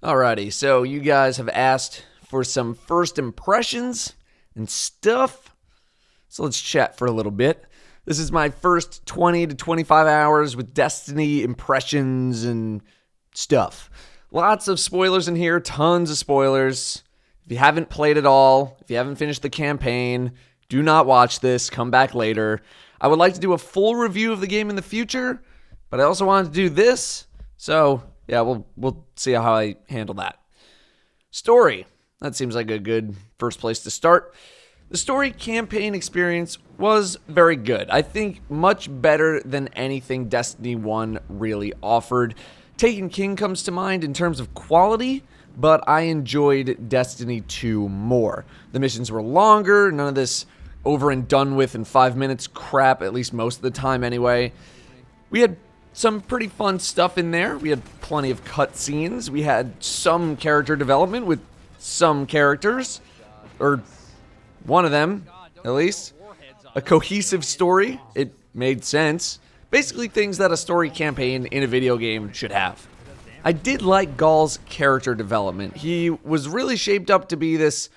Alrighty, so you guys have asked for some first impressions and stuff, so let's chat for a little bit. This is my first 20 to 25 hours with Destiny impressions and stuff. Lots of spoilers in here, tons of spoilers. If you haven't played it all, if you haven't finished the campaign, do not watch this, come back later. I would like to do a full review of the game in the future, but I also wanted to do this, so yeah, we'll see how I handle that. Story. That seems like a good first place to start. The story campaign experience was very good. I think much better than anything Destiny 1 really offered. Taken King comes to mind in terms of quality, but I enjoyed Destiny 2 more. The missions were longer, none of this over and done with in 5 minutes crap, at least most of the time anyway. We had some pretty fun stuff in there. We had plenty of cutscenes. We had some character development with some characters, or one of them, at least. A cohesive story. It made sense. Basically things that a story campaign in a video game should have. I did like Ghaul's character development. He was really shaped up to be this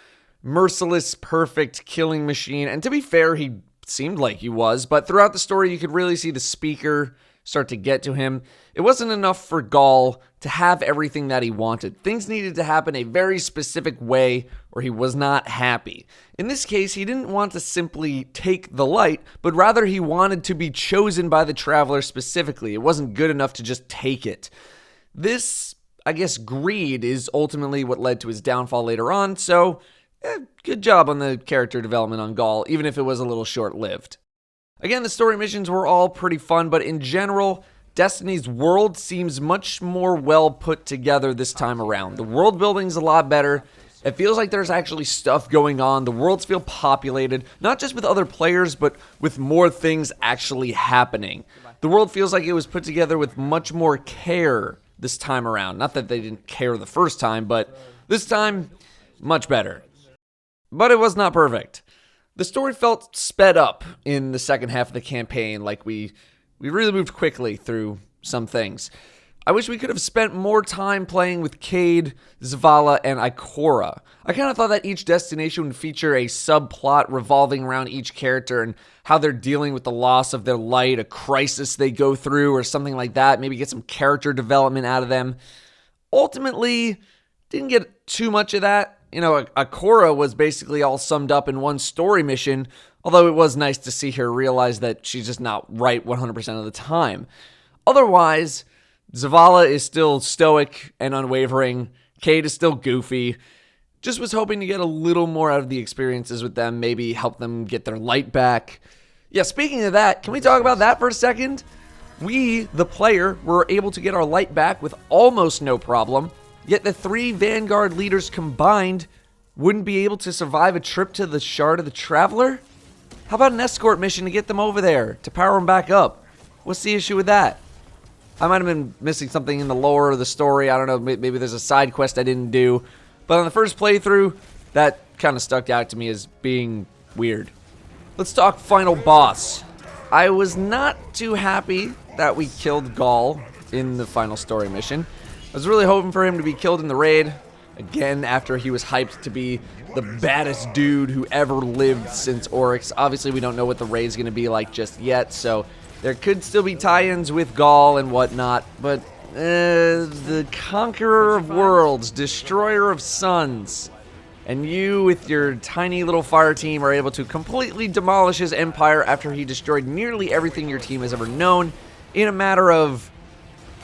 merciless, perfect killing machine, and to be fair, he seemed like he was, but throughout the story you could really see the speaker start to get to him. It wasn't enough for Ghaul to have everything that he wanted. Things needed to happen a very specific way or he was not happy. In this case, he didn't want to simply take the light, but rather he wanted to be chosen by the Traveler specifically. It wasn't good enough to just take it. This, I guess, greed is ultimately what led to his downfall later on, so good job on the character development on Ghaul, even if it was a little short-lived. Again, the story missions were all pretty fun, but in general, Destiny's world seems much more well put together this time around. The world building's a lot better. It feels like there's actually stuff going on. The worlds feel populated, not just with other players, but with more things actually happening. The world feels like it was put together with much more care this time around. Not that they didn't care the first time, but this time, much better. But it was not perfect. The story felt sped up in the second half of the campaign, like we really moved quickly through some things. I wish we could have spent more time playing with Cayde, Zavala, and Ikora. I kind of thought that each destination would feature a subplot revolving around each character and how they're dealing with the loss of their light, a crisis they go through, or something like that. Maybe get some character development out of them. Ultimately, didn't get too much of that. You know, Ikora was basically all summed up in one story mission, although it was nice to see her realize that she's just not right 100% of the time. Otherwise, Zavala is still stoic and unwavering. Cayde is still goofy. Just was hoping to get a little more out of the experiences with them, maybe help them get their light back. Yeah, speaking of that, can we talk about that for a second? We, the player, were able to get our light back with almost no problem. Yet the 3 Vanguard leaders combined wouldn't be able to survive a trip to the Shard of the Traveler? How about an escort mission to get them over there, to power them back up? What's the issue with that? I might have been missing something in the lore of the story. I don't know, maybe there's a side quest I didn't do. But on the first playthrough, that kind of stuck out to me as being weird. Let's talk final boss. I was not too happy that we killed Ghaul in the final story mission. I was really hoping for him to be killed in the raid, again after he was hyped to be the baddest dude who ever lived since Oryx. Obviously we don't know what the raid's going to be like just yet, so there could still be tie-ins with Ghaul and whatnot, but the conqueror of worlds, destroyer of suns, and you with your tiny little fire team are able to completely demolish his empire after he destroyed nearly everything your team has ever known in a matter of,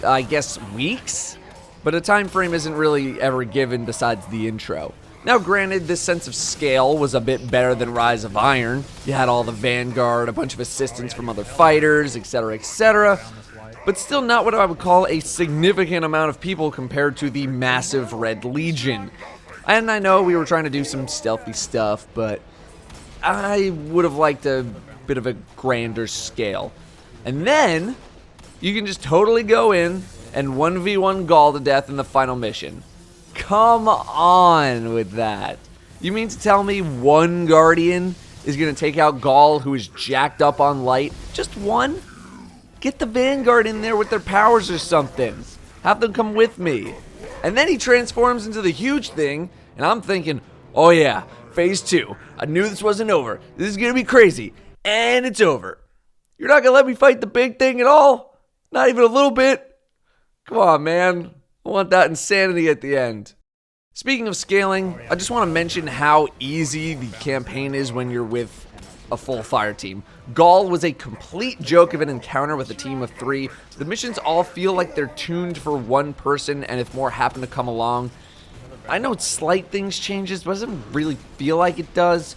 I guess, weeks? But a time frame isn't really ever given besides the intro. Now granted, this sense of scale was a bit better than Rise of Iron. You had all the Vanguard, a bunch of assistance from other fighters, etc., but still not what I would call a significant amount of people compared to the massive Red Legion. And I know we were trying to do some stealthy stuff, but I would have liked a bit of a grander scale. And then you can just totally go in and 1v1 Ghaul to death in the final mission. Come on with that. You mean to tell me one Guardian is going to take out Ghaul, who is jacked up on light? Just one? Get the Vanguard in there with their powers or something. Have them come with me. And then he transforms into the huge thing, and I'm thinking, oh yeah, phase 2. I knew this wasn't over. This is going to be crazy. And it's over. You're not going to let me fight the big thing at all? Not even a little bit? Come on, man. I want that insanity at the end. Speaking of scaling, I just want to mention how easy the campaign is when you're with a full fire team. Gaul was a complete joke of an encounter with a team of 3. The missions all feel like they're tuned for one person, and if more happen to come along, I know slight things changes, but it doesn't really feel like it does.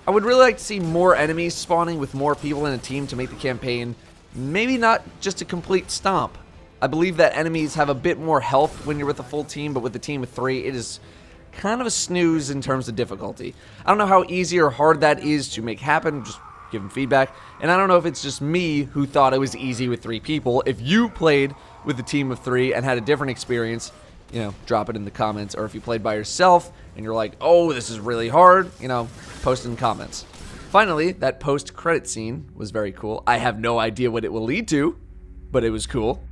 I would really like to see more enemies spawning with more people in a team to make the campaign maybe not just a complete stomp. I believe that enemies have a bit more health when you're with a full team, but with a team of 3, it is kind of a snooze in terms of difficulty. I don't know how easy or hard that is to make happen, just give them feedback. And I don't know if it's just me who thought it was easy with 3 people. If you played with a team of 3 and had a different experience, drop it in the comments. Or if you played by yourself and you're like, oh, this is really hard, post in the comments. Finally, that post-credit scene was very cool. I have no idea what it will lead to, but it was cool.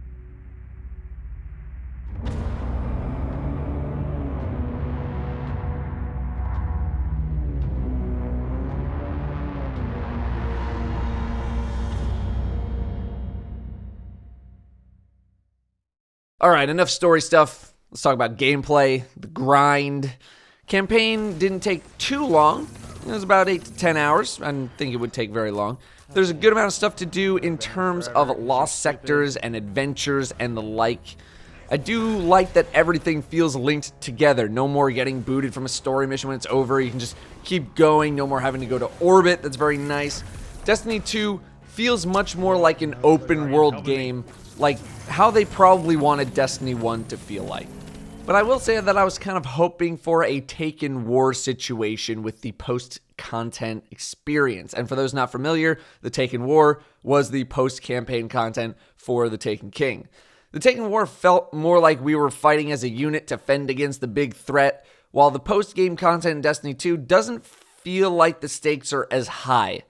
Alright, enough story stuff. Let's talk about gameplay, the grind. Campaign didn't take too long. It was about 8 to 10 hours. I didn't think it would take very long. There's a good amount of stuff to do in terms of lost sectors and adventures and the like. I do like that everything feels linked together. No more getting booted from a story mission when it's over. You can just keep going. No more having to go to orbit. That's very nice. Destiny 2 feels much more like an open world game, like how they probably wanted Destiny 1 to feel like. But I will say that I was kind of hoping for a Taken War situation with the post-content experience. And for those not familiar, the Taken War was the post-campaign content for the Taken King. The Taken War felt more like we were fighting as a unit to fend against the big threat, while the post-game content in Destiny 2 doesn't feel like the stakes are as high.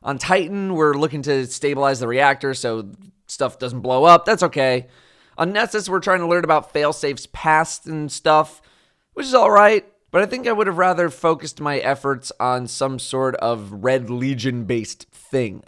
On Titan, we're looking to stabilize the reactor so stuff doesn't blow up. That's okay. On Nessus, we're trying to learn about failsafe's past and stuff, which is alright, but I think I would have rather focused my efforts on some sort of Red Legion-based thing.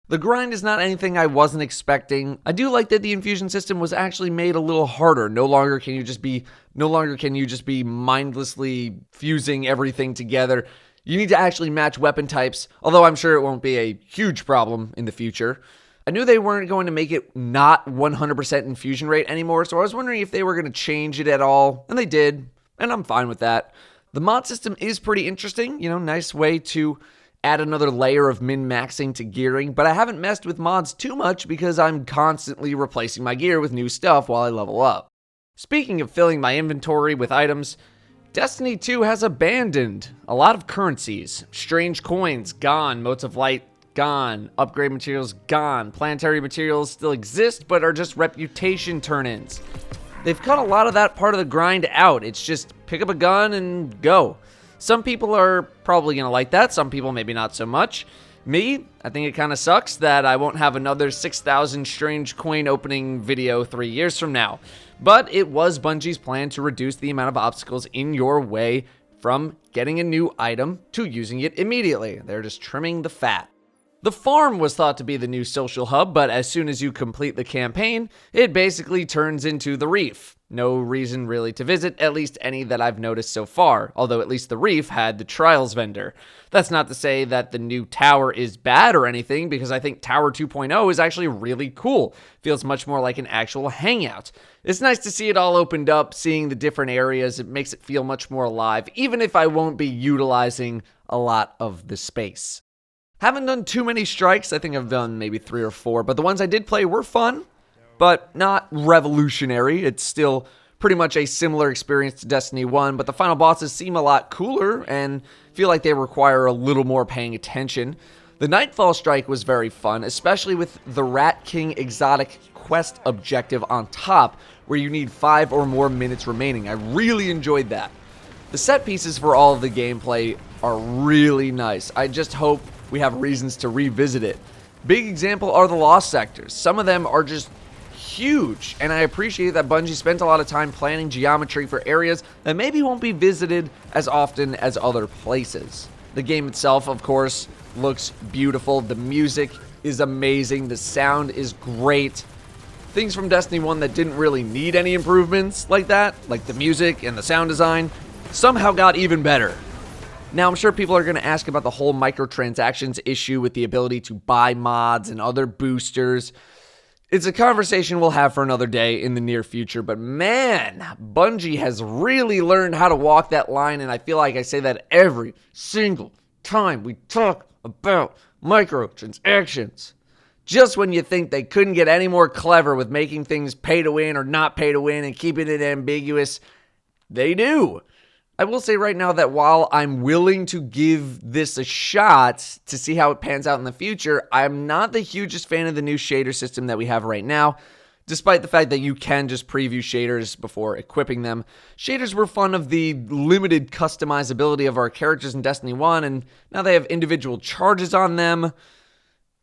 The grind is not anything I wasn't expecting. I do like that the infusion system was actually made a little harder. No longer can you just be mindlessly fusing everything together. You need to actually match weapon types, although I'm sure it won't be a huge problem in the future. I knew they weren't going to make it not 100% infusion rate anymore, so I was wondering if they were going to change it at all, and they did, and I'm fine with that. The mod system is pretty interesting, nice way to add another layer of min-maxing to gearing, but I haven't messed with mods too much because I'm constantly replacing my gear with new stuff while I level up. Speaking of filling my inventory with items, Destiny 2 has abandoned a lot of currencies. Strange coins, gone. Motes of light, gone. Upgrade materials, gone. Planetary materials still exist, but are just reputation turn-ins. They've cut a lot of that part of the grind out. It's just pick up a gun and go. Some people are probably going to like that. Some people maybe not so much. Me, I think it kind of sucks that I won't have another 6,000 strange coin opening video 3 years from now. But it was Bungie's plan to reduce the amount of obstacles in your way from getting a new item to using it immediately. They're just trimming the fat. The farm was thought to be the new social hub, but as soon as you complete the campaign, it basically turns into the reef. No reason really to visit, at least any that I've noticed so far, although at least the reef had the trials vendor. That's not to say that the new tower is bad or anything, because I think Tower 2.0 is actually really cool. Feels much more like an actual hangout. It's nice to see it all opened up, seeing the different areas. It makes it feel much more alive, even if I won't be utilizing a lot of the space. Haven't done too many strikes. I think I've done maybe 3 or 4, but the ones I did play were fun, but not revolutionary. It's still pretty much a similar experience to Destiny 1, but the final bosses seem a lot cooler and feel like they require a little more paying attention. The Nightfall strike was very fun, especially with the Rat King exotic quest objective on top, where you need 5 or more minutes remaining. I really enjoyed that. The set pieces for all of the gameplay are really nice. I just hope we have reasons to revisit it. Big example are the lost sectors. Some of them are just huge, and I appreciate that Bungie spent a lot of time planning geometry for areas that maybe won't be visited as often as other places. The game itself, of course, looks beautiful. The music is amazing. The sound is great. Things from Destiny 1 that didn't really need any improvements like that, like the music and the sound design, somehow got even better. Now, I'm sure people are going to ask about the whole microtransactions issue with the ability to buy mods and other boosters. It's a conversation we'll have for another day in the near future, but man, Bungie has really learned how to walk that line, and I feel like I say that every single time we talk about microtransactions. Just when you think they couldn't get any more clever with making things pay to win or not pay to win and keeping it ambiguous, they do. I will say right now that while I'm willing to give this a shot to see how it pans out in the future, I'm not the hugest fan of the new shader system that we have right now, despite the fact that you can just preview shaders before equipping them. Shaders were fun of the limited customizability of our characters in Destiny 1, and now they have individual charges on them,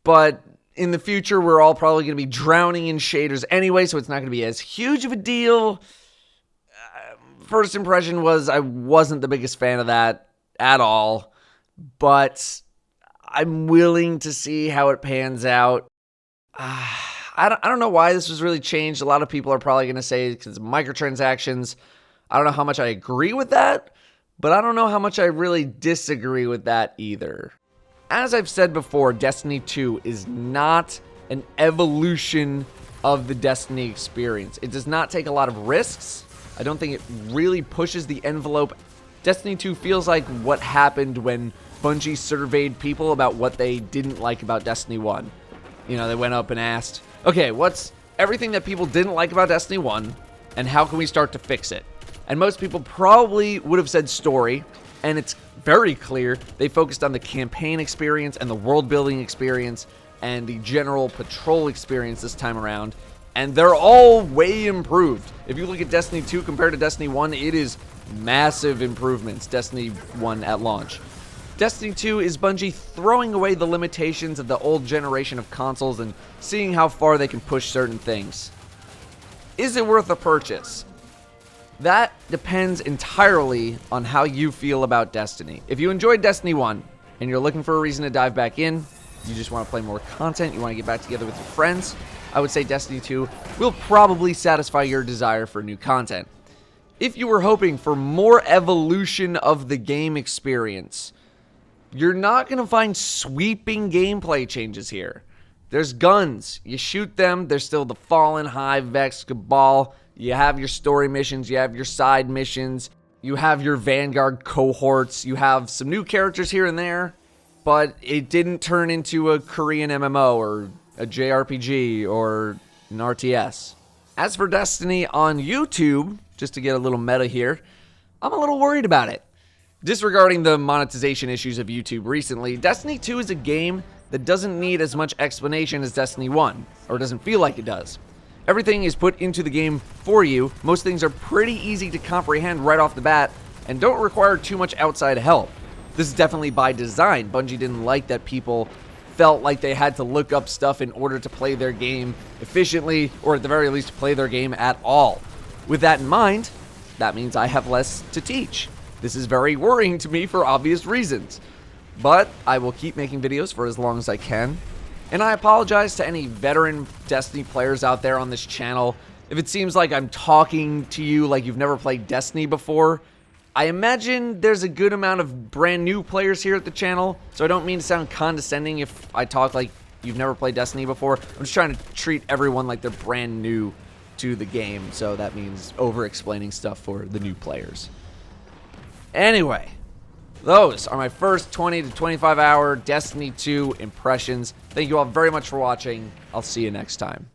but in the future we're all probably going to be drowning in shaders anyway, so it's not going to be as huge of a deal. First impression was I wasn't the biggest fan of that at all, but I'm willing to see how it pans out. I don't know why this was really changed. A lot of people are probably going to say because of microtransactions. I don't know how much I agree with that, but I don't know how much I really disagree with that either. As I've said before, Destiny 2 is not an evolution of the Destiny experience. It does not take a lot of risks. I don't think it really pushes the envelope. Destiny 2 feels like what happened when Bungie surveyed people about what they didn't like about Destiny 1. You know, they went up and asked, okay, what's everything that people didn't like about Destiny 1, and how can we start to fix it? And most people probably would have said story, and it's very clear they focused on the campaign experience and the world-building experience and the general patrol experience this time around. And they're all way improved. If you look at Destiny 2 compared to Destiny 1, it is massive improvements, Destiny 1 at launch. Destiny 2 is Bungie throwing away the limitations of the old generation of consoles and seeing how far they can push certain things. Is it worth a purchase? That depends entirely on how you feel about Destiny. If you enjoyed Destiny 1 and you're looking for a reason to dive back in, you just want to play more content, you want to get back together with your friends, I would say Destiny 2 will probably satisfy your desire for new content. If you were hoping for more evolution of the game experience, you're not going to find sweeping gameplay changes here. There's guns. You shoot them. There's still the Fallen, Hive, Vex, Cabal. You have your story missions. You have your side missions. You have your Vanguard cohorts. You have some new characters here and there, but it didn't turn into a Korean MMO or a JRPG or an RTS. As for Destiny on YouTube, just to get a little meta here, I'm a little worried about it. Disregarding the monetization issues of YouTube recently, Destiny 2 is a game that doesn't need as much explanation as Destiny 1, or doesn't feel like it does. Everything is put into the game for you. Most things are pretty easy to comprehend right off the bat and don't require too much outside help. This is definitely by design. Bungie didn't like that people felt like they had to look up stuff in order to play their game efficiently, or at the very least play their game at all. With that in mind, that means I have less to teach. This is very worrying to me for obvious reasons, but I will keep making videos for as long as I can. And I apologize to any veteran Destiny players out there on this channel if it seems like I'm talking to you like you've never played Destiny before. I imagine there's a good amount of brand new players here at the channel, so I don't mean to sound condescending if I talk like you've never played Destiny before. I'm just trying to treat everyone like they're brand new to the game, so that means over-explaining stuff for the new players. Anyway, those are my first 20 to 25 hour Destiny 2 impressions. Thank you all very much for watching. I'll see you next time.